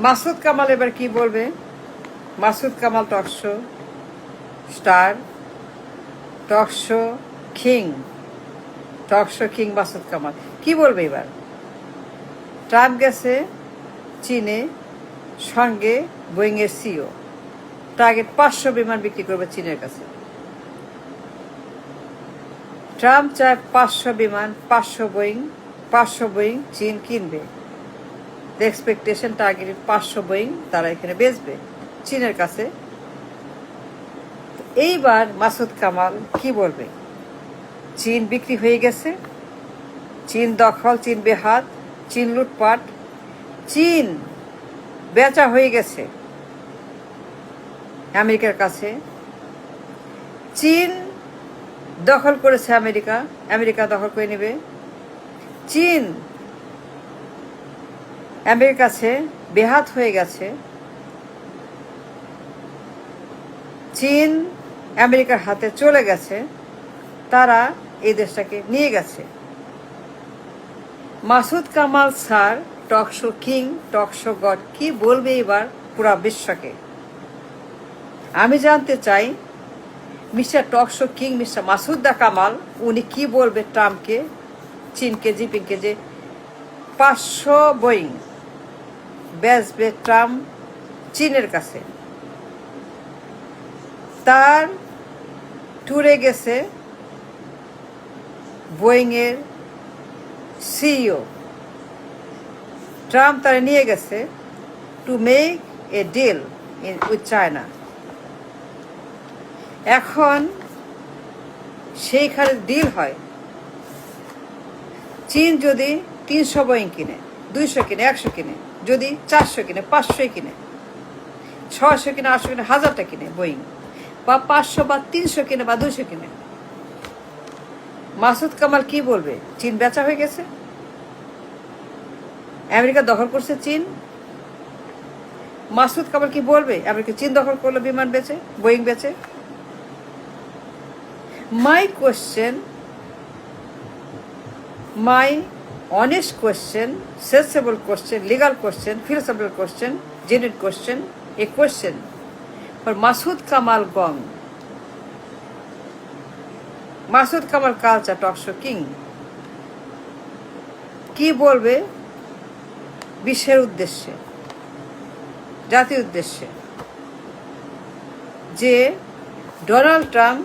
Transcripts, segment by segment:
মাসুদ কামাল এবার কি বলবে? Masud Kamal talk show star, talk show king, talk show king Masud Kamal কি বলবে এবার? ট্রাম্প গেছে চীনে, সঙ্গে বোয়িং এর সিও, টার্গেট 500 বিমান বিক্রি করবে চীনের কাছে। ট্রাম্প চায় 500 বিমান, 500 বোয়িং চীন কিনবে। এক্সপেকটেশন টার্গেটেড 500 বোয়িং তারা এখানে বেচবে চীনের কাছে। এইবার মাসুদ কামাল কি বলবে? চীন বিক্রি হয়ে গেছে, চীন দখল, চীন বেহাত, চীন লুটপাট, চীন বেচা হয়ে গেছে আমেরিকার কাছে। চীন দখল করেছে আমেরিকা, আমেরিকা দখল করে নেবে। চীন আমেরিকার কাছে বেহাত হয়ে গেছে, চীন আমেরিকার হাতে চলে গেছে, তারা এই দেশটাকে নিয়ে গেছে। Masud Kamal sir talk show king, talk show god কি বলবে এবার পুরা বিশ্বকে? আমি জানতে চাই mister talk show king, mister Masud Kamal উনি কি বলবে ট্রাম্পকে, চীনকে, জিপিংকে যে 500 বোয়িং বেচবে ট্রাম্প চীনের কাছে। তার ট্যুরে গেছে বোয়িং এর সিইও, ট্রাম্প তারা নিয়ে গেছে to make a deal with China. এখন সেইখানে ডিল হয়, চীন যদি 300 বোয়িং কিনে, 200 কিনে, 100 কিনে, যদি 400 কিনে, 500 কিনে, 600 কিনে, 800 কিনে, 1000টা কিনে বোয়িং, বা 500 বা 300 কিনে বা 200 কিনে, মাসুদ কামাল কি বলবে? চীন বেচা হয়ে গেছে, আমেরিকা দখল করছে চীন। মাসুদ কামাল কি বলবে? আমেরিকা চীন দখল করলো বিমান বেচে, বোয়িং বেচে। My question, my honest question, sensible question, legal question, philosophical question, genuine question, a question for Masood Kamal Gong. Masood Kamal culture talk show king কি বলবে বিশ্বের উদ্দেশ্যে, জাতির উদ্দেশ্যে, যে ডোনাল্ড ট্রাম্প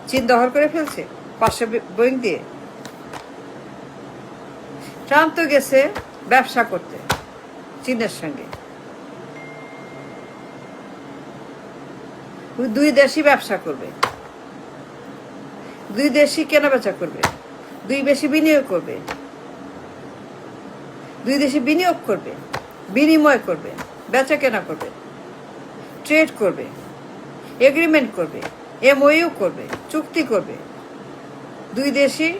চীন দখল করে ফেলছে 500 বোয়িং দিয়ে। ট্রাম্প তো গেছে ব্যবসা করতে চীনের সঙ্গে, দুই দেশই ব্যবসা করবে, দুই দেশই কেনাবেচা করবে, দুই দেশই বিনিয়োগ করবে, দুই দেশে বিনিয়োগ করবে, বিনিময় করবে, বেচা কেনা করবে, ট্রেড করবে, এগ্রিমেন্ট করবে, এমওইউ করবে, চুক্তি করবে। দুই দেশই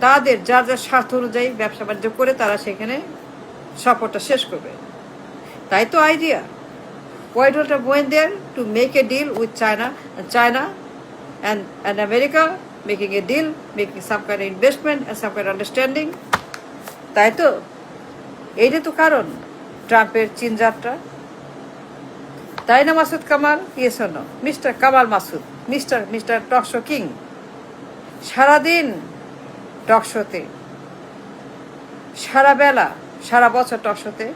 তাদের যার যার স্বার্থ অনুযায়ী ব্যবসা বাণিজ্য করে তারা সেখানে সফরটা শেষ করবে। তাই তো idea. Why don't I go in there to make a deal with China and America, making a deal, making some kind of investment and some kind of understanding? তাই তো, এইটা তো কারণ ট্রাম্পের চীন যাত্রা। তাই না Masud Kamal? Yes or no? Mister Kamal Masud, mister talk show king, সারাদিন টকশোতে, সারা বেলা, সারা বছর টকশোতে,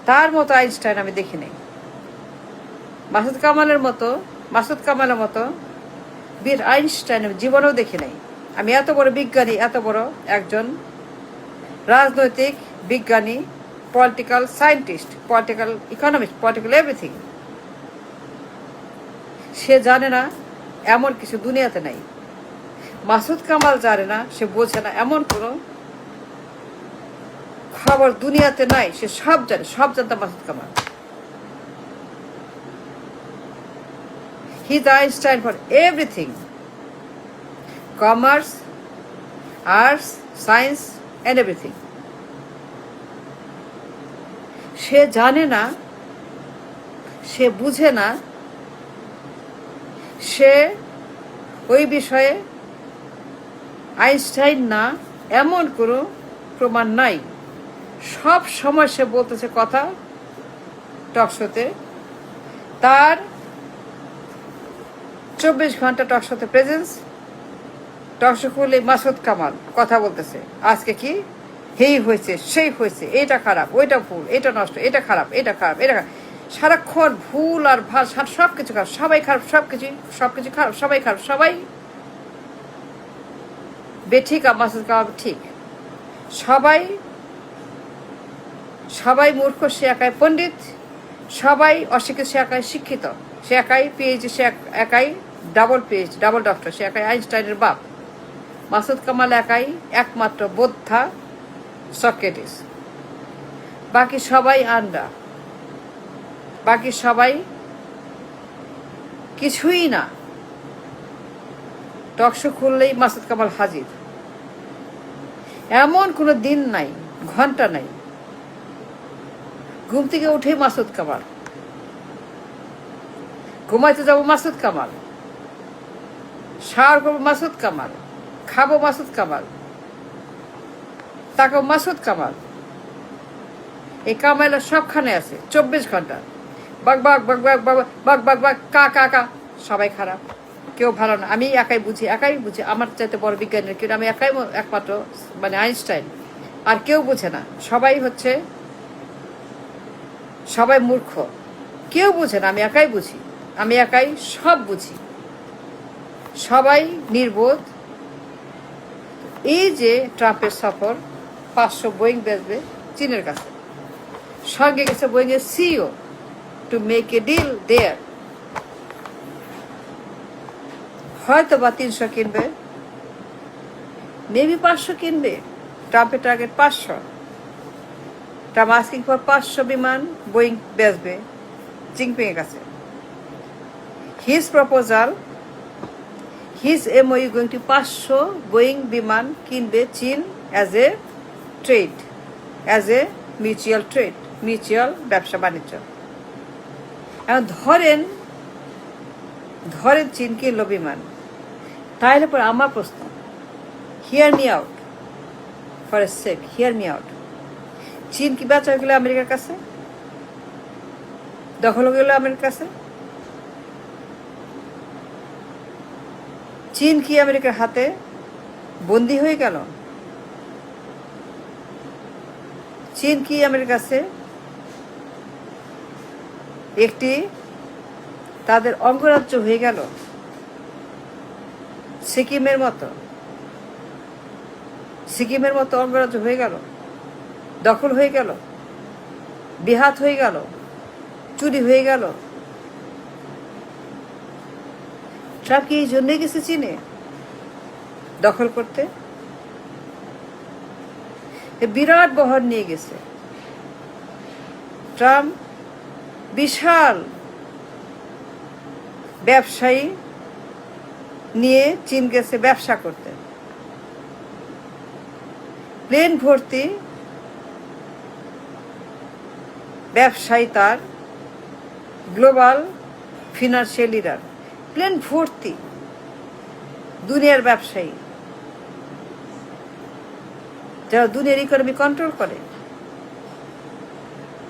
তার মতো আইনস্টাইন আমি দেখি নাই। মাসুদ কামালের মতো বীর আইনস্টাইন আমি জীবনেও দেখি নাই। আমি এত বড় বিজ্ঞানী, এত বড় একজন রাজনৈতিক বিজ্ঞানী, political scientist, political economist, political everything, সে জানে না এমন কিছু দুনিয়াতে নাই। মাসুদ কামাল জানে না, সে বোঝে না এমন কোনো খবর দুনিয়াতে নাই। সে সব জানে, সব জানতো Masud Kamal. He is Einstein for everything, commerce, arts, science and everything. সে জানে না, সে বুঝে না, সে ওই বিষয়ে আইনস্টাইন না এমন কোনো প্রমাণ নাই। সব সময় সে বলতেছে কথা টকশোতে, তার 24 ঘন্টা টকশোতে প্রেজেন্স। টকশো খুলে মাসুদ কামাল কথা বলতেছে, আজকে কি এই হয়েছে সেই হয়েছে, এটা খারাপ ওইটা ভুল, এটা নষ্ট, এটা খারাপ এটা খারাপ এটা খারাপ, সারাক্ষণ ভুল আর ভাল সব কিছু খারাপ, সবাই খারাপ, সব কিছু খারাপ, সবাই খারাপ, সবাই বেঠিক আর মাসুদ কামাল ঠিক। সবাই সবাই মূর্খ, সে একাই পণ্ডিত। সবাই অশিক্ষিত, সে একাই শিক্ষিত। সে একাই পিএইচডি, সে একাই ডাবল পিএইচডি, ডাবল ডক্টর, সে একাই আইনস্টাইনের বাপ। মাসুদ কামাল একাই একমাত্র বোদ্ধা সক্রেটিস। বাকি সবাই আন্ডা, বাকি সবাই কিছুই না। টকশো খুললেই মাসুদ কামাল হাজির। এমন কোনো দিন নাই, ঘন্টা নাই, ঘুম থেকে উঠেই মাসুদ কামাল, ঘুমাইতে যাবো মাসুদ কামাল, শাওয়ার করবো মাসুদ কামাল, খাবো মাসুদ কামাল, তাকে মাসুদ কামাল। এই কামাইলা সবখানে আছে 24 ঘন্টা। বাক বাক বাক বাক বাক বাক বাক বাক কা কা কা, সবাই খারাপ, কেউ ভালো না। আমি একাই বুঝি, আমার চাইতে বড় বিজ্ঞানীর কেউ, আমি একাই একমাত্র মানে আইনস্টাইন, আর কেউ বুঝে না। সবাই হচ্ছে, সবাই মূর্খ, কেউ বুঝে না, আমি একাই বুঝি, আমি একাই সব বুঝি, সবাই নির্বোধ। এই যে ট্রাম্পের সফর, 500 বোয়িং বেচবে চীনের কাছে, সঙ্গে গেছে বোয়িং এর CEO to make a deal there. হয়তো বা 300 কিনবে, মেবি 500 কিনবে। ট্রাম্পের টার্গেট 500। ট্রাম্প আস্কিং ফর 500 বিমান বোয়িং বেচবে জিনপিং এর কাছে। His proposal, his MOU going to 500 Boeing বিমান কিনবে চীন as a trade, as a mutual trade, mutual ব্যবসা বাণিজ্য। এখন ধরেন চীন কিনলো বিমান, তাহলে পরে আমার প্রশ্ন, hear me out for a sec, hear me out. চীন কি বেচা হয়ে গেলো আমেরিকার কাছে, দখল হয়ে গেল আমেরিকার কাছে? চীন কি আমেরিকার হাতে বন্দী হয়ে গেল? চীন কি আমেরিকার কাছে একটি তাদের অঙ্গরাজ্য হয়ে গেল, সিকিমের মতো অঙ্গরাজ্য হয়ে গেল, দখল হয়ে গেল, বিহাত হয়ে গেল, চুরি হয়ে গেল? ট্রাম্প কি এই জন্যই গেছে চীনে দখল করতে? বিরাট বহর নিয়ে গেছে ট্রাম্প, বিশাল ব্যবসায়ী নিয়ে চীন গেছে ব্যবসা করতে। প্লেন ভর্তি ব্যবসায়ী, তার গ্লোবাল ফিনান্সিয়াল লিডার, প্লেন ভর্তি দুনিয়ার ব্যবসায়ী, যারা দুনিয়ার ইকোনমি কন্ট্রোল করে।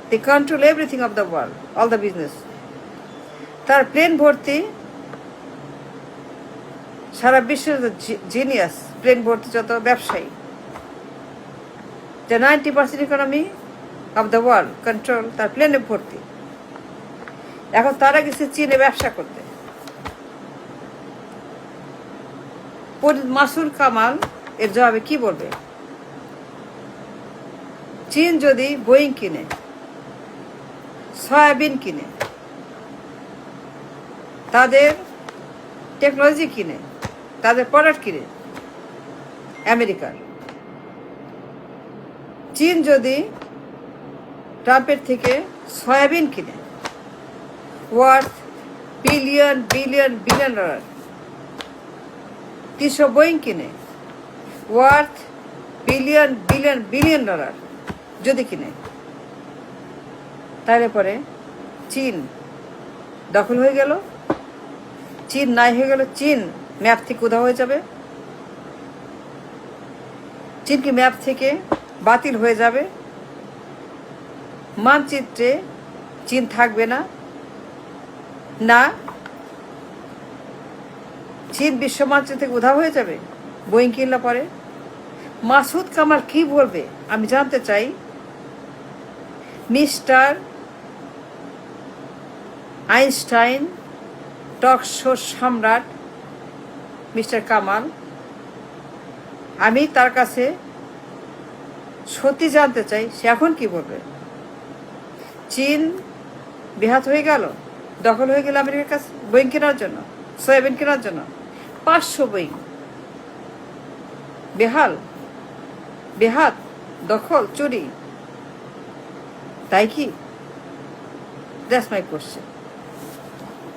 They control everything of the world, all the business. তার প্লেন ভর্তি সারা বিশ্বের জিনিয়াস, প্লেন ভর্তি যত ব্যবসায়ী, যে 90% economy of the world control, তার প্লেনে ভর্তি। এখন তারা গেছে চীনে ব্যবসা করতে। মাসুদ কামাল এর জবাবে কি বলবে? চীন যদি বোয়িং কিনে, সয়াবিন কিনে, তাদের টেকনোলজি কিনে, তাদের প্রোডাক্ট কিনে আমেরিকার, চীন যদি ট্রাম্পের থেকে সয়াবিন কিনে worth billion billion billion dollar, 300 Boeing কিনে worth billion billion billion dollar যদি কিনে, তাহলে পরে চীন দখল হয়ে গেল, চীন নাই হয়ে গেল, চীন ম্যাপ থেকে উধাও হয়ে যাবে, চীন কি ম্যাপ থেকে বাতিল হয়ে যাবে? মানচিত্রে চীন থাকবে না, না চীন বিশ্ব মানচিত্র থেকে উধাও হয়ে যাবে বোয়িং কিনলে পরে? মাসুদ কামাল কি বলবে আমি জানতে চাই। মিস্টার আইনস্টাইন, টক শো সম্রাট মিস্টার কামাল, আমি তার কাছে সত্যি জানতে চাই সে এখন কি বলবে। চীন বেহাত হয়ে গেল, দখল হয়ে গেল আমেরিকার কাছে বোয়িং কেনার জন্য, সয়াবিন কেনার জন্য। 500 বোয়িং বেহাত, দখল, চুরি, তাই কি? That's my question.